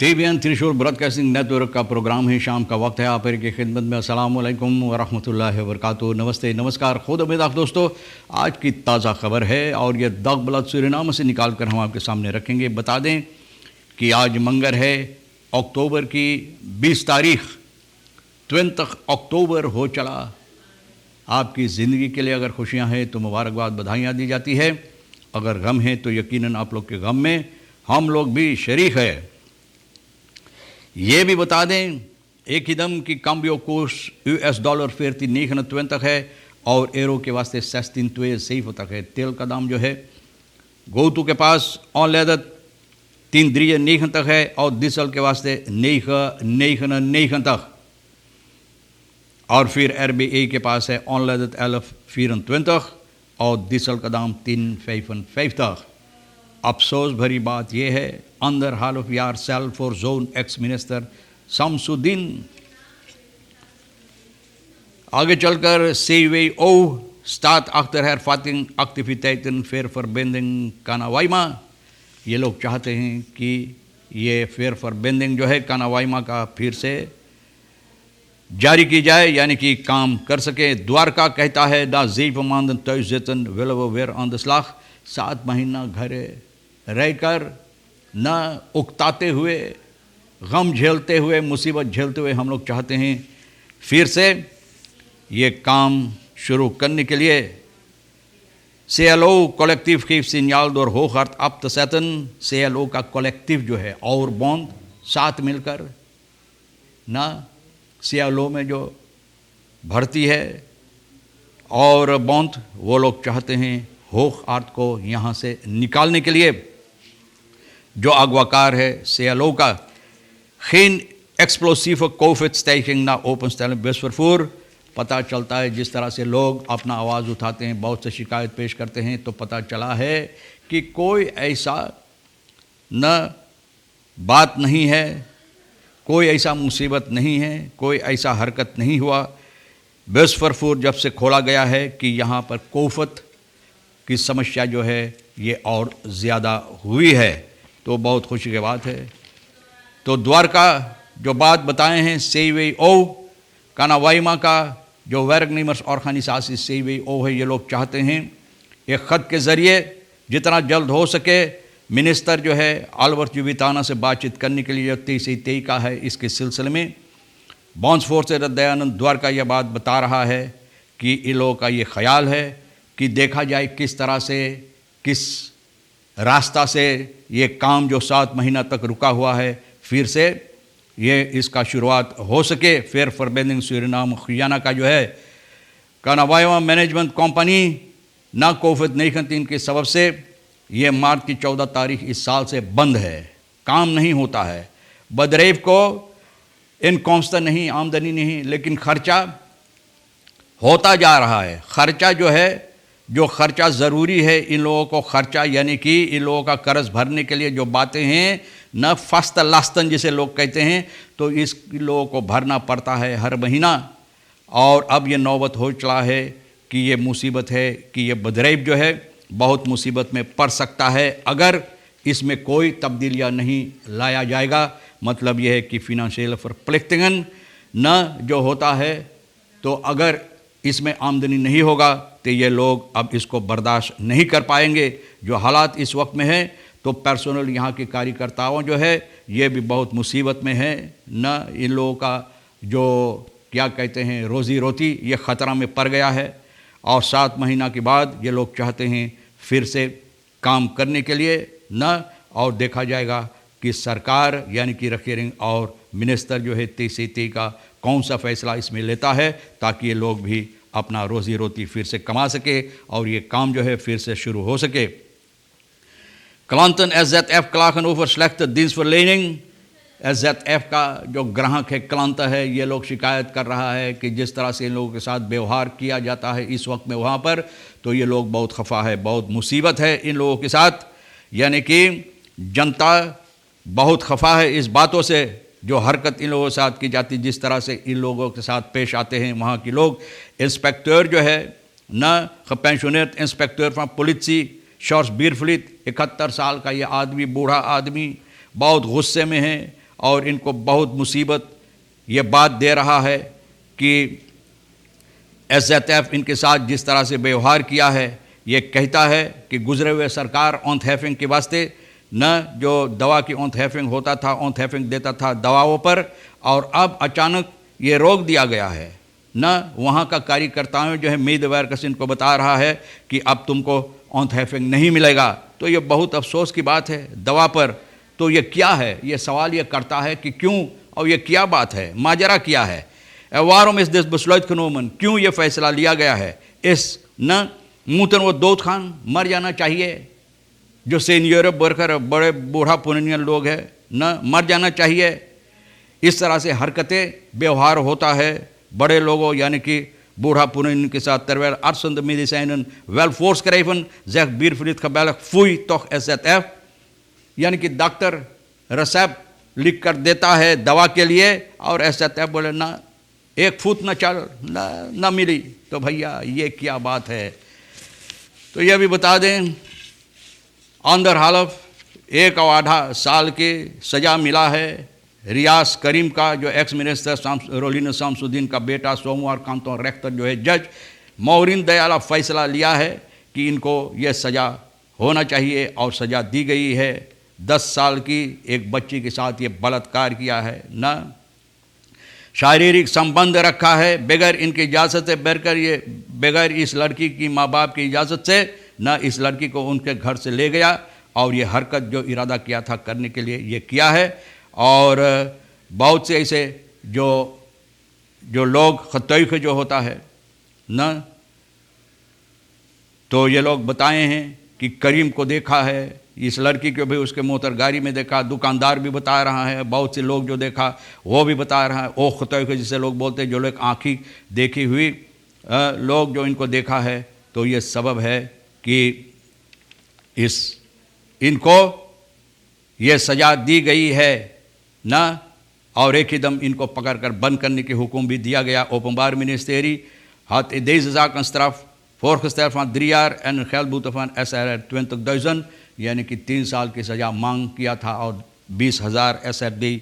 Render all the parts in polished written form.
TVN त्रिशूल broadcasting network का programme है। शाम का वक्त है, आप की खिदमत में अस्सलाम वालेकुम व रहमतुल्लाहि व बरकातुहू। नमस्ते, नमस्कार, खुद उम्मीद दोस्तों। आज की ताज़ा खबर है और ये दग बलद सूरीनाम से निकाल कर हम आपके सामने रखेंगे। बता दें कि आज मंगर है, अक्टूबर की 20 तारीख, 20 अक्टूबर हो चला। आपकी ज़िंदगी के लिए अगर खुशियाँ हैं तो मुबारकबाद, बधाइयाँ दी जाती है। अगर गम है तो यकीनन आप लोग के गम में हम लोग भी शरीक है। ये भी बता दें एक ही दम कि cambio koers US dollar 14,29 है और एरो के वास्ते 16,2 है। तेल का दाम जो है गोतू के पास ऑनलेदत 3,93 है और डीजल के वास्ते 9,99 और फिर RBA के पास है ऑनलेदत 11,24 और डीजल का दाम 3,55। अफसोस भरी बात यह है, अंदर हाल ऑफ यार सेल फॉर जोन एक्स मिनिस्टर शमसुद्दीन आगे चलकर CWO स्टार्ट अख्तर है फातिंग एक्टिविटेटन फेयर फॉर बेंडिंग कानावाइमा। ये लोग चाहते हैं कि ये फेयर फॉर बेंडिंग जो है कानावाइमा का फिर से जारी की जाए, यानी कि काम कर सके। द्वारका कहता है दा जीफ मानदन तयजतन विलव वेर ऑन द स्लाख। 7 महीना घरे रहकर न उकताते हुए, गम झेलते हुए, मुसीबत झेलते हुए हम लोग चाहते हैं फिर से ये काम शुरू करने के लिए। CLO कलेक्टिव की सिन्यालदोर होखर्त अब तसैतन CLO का कलेक्टिव जो है और बॉन्ड साथ मिलकर ना CLO में जो भर्ती है और बॉन्ड वो लोग चाहते हैं होख आर्ट को यहाँ से निकालने के लिए। जो अगवाकार है CLO का खीन एक्सप्लोसिव कोफिट स्टेकिंग ना ओपन स्टैल बेसफरफूर। पता चलता है जिस तरह से लोग अपना आवाज़ उठाते हैं, बहुत से शिकायत पेश करते हैं, तो पता चला है कि कोई ऐसा न बात नहीं है, कोई ऐसा मुसीबत नहीं है, कोई ऐसा हरकत नहीं हुआ। बेसफरफूर जब से खोला गया है कि यहाँ पर कोफत की समस्या जो है ये और ज़्यादा हुई है, तो बहुत खुशी की बात है। तो द्वारका जो बात बताए हैं CWO कानावाइमा का जो वर्गनिमर्स और खानिसासी CWO है, ये लोग चाहते हैं एक ख़त के ज़रिए जितना जल्द हो सके मिनिस्टर जो है अल्बर्ट जुबिताना से बातचीत करने के लिए जो 23 का है, इसके सिलसिले में बॉन्स फोर्स से दयानंद द्वारका यह बात बता रहा है कि इन लोगों का ये ख्याल है कि देखा जाए किस तरह से, किस रास्ता से ये काम जो 7 महीना तक रुका हुआ है फिर से ये इसका शुरुआत हो सके। फेयर फॉर बेंडिंग सूरीनाम खियाना का जो है कानावाइमा मैनेजमेंट कंपनी ना कोविड-19 के सबब से ये मार्च की 14 तारीख इस साल से बंद है, काम नहीं होता है। बदरेव को इनकॉन्स्टा नहीं, आमदनी नहीं, लेकिन खर्चा होता जा रहा है। खर्चा जो है, जो खर्चा ज़रूरी है इन लोगों को खर्चा, यानी कि इन लोगों का कर्ज भरने के लिए जो बातें हैं न फस्त लास्तन जिसे लोग कहते हैं, तो इस लोगों को भरना पड़ता है हर महीना। और अब ये नौबत हो चला है कि ये मुसीबत है कि ये बदरेब जो है बहुत मुसीबत में पड़ सकता है अगर इसमें कोई तब्दीलियाँ नहीं लाया जाएगा। मतलब यह है कि फिनंशियल परप्लेक्टिंगन न जो होता है, तो अगर इसमें आमदनी नहीं होगा तो ये लोग अब इसको बर्दाश्त नहीं कर पाएंगे। जो हालात इस वक्त में है, तो पर्सनल यहाँ के कार्यकर्ताओं जो है ये भी बहुत मुसीबत में है। न इन लोगों का जो क्या कहते हैं रोज़ी रोटी ये ख़तरा में पड़ गया है और 7 महीना के बाद ये लोग चाहते हैं फिर से काम करने के लिए न, और देखा जाएगा कि सरकार यानी कि रखेरिंग और मिनिस्टर जो है 23 का कौन सा फ़ैसला इसमें लेता है ताकि ये लोग भी अपना रोज़ी रोटी फिर से कमा सके और ये काम जो है फिर से शुरू हो सके। क्लांटन SZF क्लाखन ओवर स्लेक्ट dienstverlening। SZF का जो ग्राहक है क्लांता है, ये लोग शिकायत कर रहा है कि जिस तरह से इन लोगों के साथ व्यवहार किया जाता है इस वक्त में वहाँ पर, तो ये लोग बहुत खफा है, बहुत मुसीबत है इन लोगों के साथ। यानी कि जनता बहुत खफा है इस बातों से जो हरकत इन लोगों के साथ की जाती, जिस तरह से इन लोगों के साथ पेश आते हैं वहाँ के लोग। इंस्पेक्टर जो है न पेंशनर इंस्पेक्टर फ्रॉम पुलिस शॉर्स बीरफलित 71 साल का ये आदमी, बूढ़ा आदमी, बहुत गुस्से में है और इनको बहुत मुसीबत ये बात दे रहा है कि SZF इनके साथ जिस तरह से व्यवहार किया है। ये कहता है कि गुजरे हुए सरकार ऑन्थहेफिंग के वास्ते न जो दवा की ऑन्थहेफिंग होता था, ऑन्थहेफिंग देता था दवाओं पर, और अब अचानक ये रोक दिया गया है। न वहाँ का कार्यकर्ताओं जो है मीद वर्कर्स इनको बता रहा है कि अब तुमको ऑन्थहेफिंग नहीं मिलेगा। तो ये बहुत अफसोस की बात है दवा पर। तो ये क्या है, ये सवाल ये करता है कि क्यों और ये क्या बात है, माजरा क्या है। वारोम इस दिस बसलोत खनोमन, क्यों ये फैसला लिया गया है। इस न मूतन वो दौद खान मर जाना चाहिए, जो सीनियर वर्कर बड़े बूढ़ा पुराने लोग हैं, न मर जाना चाहिए। इस तरह से हरकतें व्यवहार होता है बड़े लोगों यानी कि बूढ़ा पुराने के साथ। तरवेल अर्संद मेडिसिन वेल फोर्स करेफन जैक बीरफ्रीद खबैल फुई तोख SZF, यानी कि डॉक्टर रेसेप्ट लिख कर देता है दवा के लिए और SZF बोले ना एक फुट न चल ना मिली। तो भैया ये क्या बात है। तो यह भी बता दें अंदर हालफ 1.5 साल की सज़ा मिला है रियाज करीम का, जो एक्स मिनिस्टर रोलिन शामसुद्दीन का बेटा। सोमवार कांतों रेख्तर जो है जज मौरिन दयाला फैसला लिया है कि इनको ये सज़ा होना चाहिए और सज़ा दी गई है। 10 साल की एक बच्ची के साथ ये बलात्कार किया है, न शारीरिक संबंध रखा है बगैर इनकी इजाज़त से, बगैर इस लड़की की माँ बाप की इजाज़त से, न इस लड़की को उनके घर से ले गया और ये हरकत जो इरादा किया था करने के लिए ये किया है। और बहुत से ऐसे जो लोग खतौख जो होता है न, तो ये लोग बताए हैं कि करीम को देखा है, इस लड़की को भी उसके मोटर गाड़ी में देखा, दुकानदार भी बता रहा है, बहुत से लोग जो देखा वो भी बता रहा है। ओ खतौख जिसे लोग बोलते हैं, जो लोग आँखी देखी हुई लोग जो इनको देखा है। तो ये सबब है कि इनको ये सज़ा दी गई है ना, और एक ही दम इनको पकड़कर बंद करने की हुक्म भी दिया गया। ओपनबार मिनिस्टेरी हाथ देजाक स्ट्राफ फोरखस्तर फान 3 jaar en geldboete van SR 20.000, यानी कि 3 साल की सज़ा मांग किया था और 20,000 SRD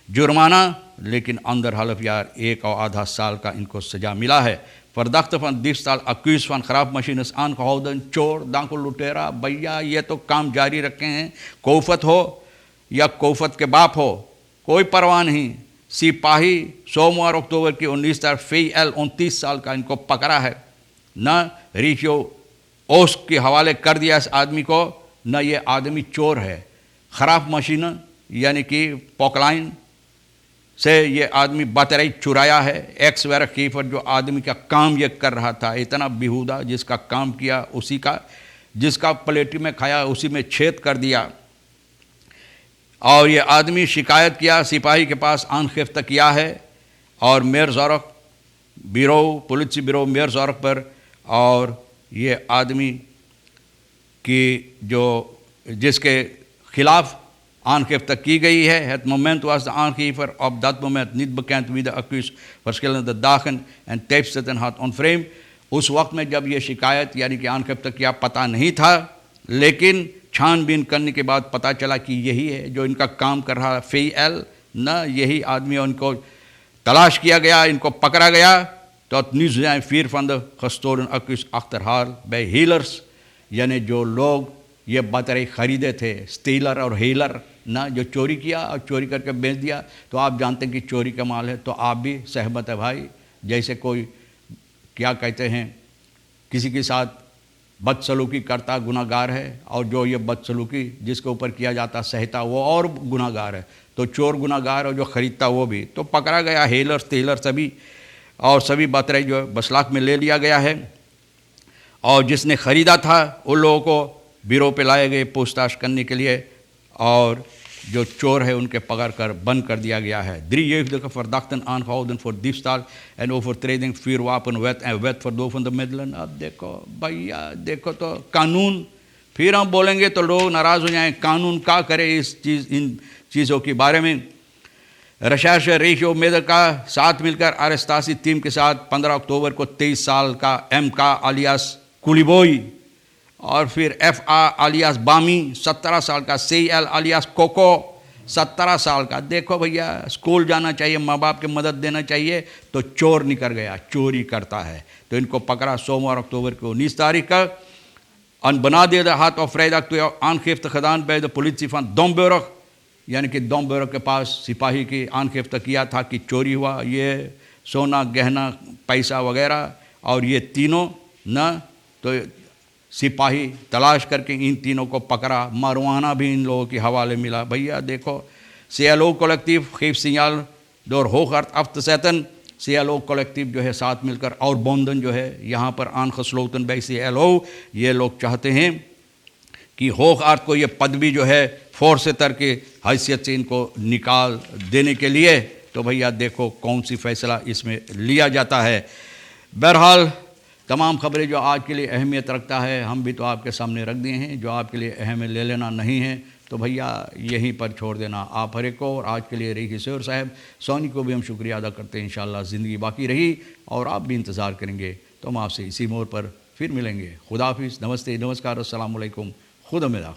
जुर्माना। लेकिन अंदर हलफ यार 1.5 साल का इनको सज़ा मिला है। Verdachte van diefstal, accused van graafmachine is aangehouden, चोर दांको लुटेरा। भैया ये तो काम जारी रखे हैं, कोफत हो या कोफत के बाप हो कोई परवाह नहीं। सिपाही सोमवार अक्टूबर की 19 तारीख FL 29 साल का इनको पकड़ा है, न रिशियो ओस के हवाले कर दिया इस आदमी को, न ये आदमी चोर है। खराब मशीन यानी कि पॉकलाइन से ये आदमी बतरई चुराया है। एक्स वेरा कीफर जो आदमी का काम ये कर रहा था, इतना बेहुदा जिसका काम किया उसी का, जिसका प्लेटी में खाया उसी में छेद कर दिया। और ये आदमी शिकायत किया सिपाही के पास, आनखिफ्त किया है और मेयर ज़ोरक ब्यूरो पुलिस ब्यूरो मेयर ज़ोरक पर। और ये आदमी की जो जिसके खिलाफ aangifte की गई है, het moment was de aangever op dat moment niet bekend wie de accused verschillende dagen en tijdstipten had ontvreemd। उस वक्त में जब ये शिकायत यानी कि आनखिफ्त किया पता नहीं था, लेकिन छानबीन करने के बाद पता चला कि यही है जो इनका काम कर रहा FL न, यही आदमी उनको तलाश किया गया, इनको पकड़ा गया। तो nu zijn 4 van de gestolen accused achterhaald bij healers, यानी जो लोग ये बतरे ख़रीदे थे, स्टीलर और हीलर ना, जो चोरी किया और चोरी करके बेच दिया। तो आप जानते हैं कि चोरी का माल है, तो आप भी सहमत है भाई। जैसे कोई क्या कहते हैं, किसी के साथ बदसलूकी करता गुनाहगार है, और जो ये बदसलूकी जिसके ऊपर किया जाता सहता वो और गुनाहगार है। तो चोर गुनाहगार और जो ख़रीदता वो भी। तो पकड़ा गया हीलर स्टीलर सभी, और सभी बतरे जो बसलाक में ले लिया गया है। और जिसने ख़रीदा था उन लोगों को ब्यूरो पे लाए गए पूछताछ करने के लिए, और जो चोर है उनके पकड़ कर बंद कर दिया गया है। 3 jeugdige verdachten aangehouden voor diefstal en overtreding vuurwapenwet en wet verdovende middelen। अब देखो भैया, देखो तो कानून, फिर हम बोलेंगे तो लोग नाराज़ हो जाएं, कानून क्या करे इन चीज़ों के बारे में। रशाश रेशियो मेदर का साथ मिलकर अरेस्तासी टीम के साथ 15 अक्टूबर को 23 साल का MK alias कुलीबोई, और फिर FA alias बामी 17 साल का CL alias कोको, 17 साल का। देखो भैया, स्कूल जाना चाहिए, माँ बाप की मदद देना चाहिए, तो चोर निकल गया, चोरी करता है। तो इनको पकड़ा सोमवार अक्टूबर को 19 तारीख का। En benadeelde had op vrijdag toen aangifte gedaan bij de politie van Domburg, यानी कि दोमबुर्ग के पास सिपाही की आंखिफ्ता किया था कि चोरी हुआ, ये सोना गहना पैसा वगैरह, और ये तीनों न। तो सिपाही तलाश करके इन तीनों को पकड़ा। मरवाना भी इन लोगों के हवाले मिला। भैया देखो, CLO कलेक्टिव खीफ सियाल door Hooghart af te zetten। CLO collective जो है साथ मिलकर, और बोंदन जो है यहाँ पर aangesloten bij CLO, ये लोग चाहते हैं कि होगार्ट को ये पदवी जो है फोर्सेटर की हैसियत से इनको निकाल देने के लिए। तो भैया देखो कौन सी फैसला इसमें लिया जाता है। बहरहाल तमाम खबरें जो आज के लिए अहमियत रखता है हम भी तो आपके सामने रख दिए हैं। जो आपके लिए अहम ले लेना नहीं है तो भैया यहीं पर छोड़ देना आप हर एक को। और आज के लिए रही किशोर साहब सोनी को भी हम शुक्रिया अदा करते हैं। इंशाअल्लाह ज़िंदगी बाकी रही और आप भी इंतज़ार करेंगे तो हम आपसे इसी मोड़ पर फिर मिलेंगे। खुदा हाफिज़, नमस्ते, नमस्कार, अस्सलाम वालेकुम, खुदा मिला।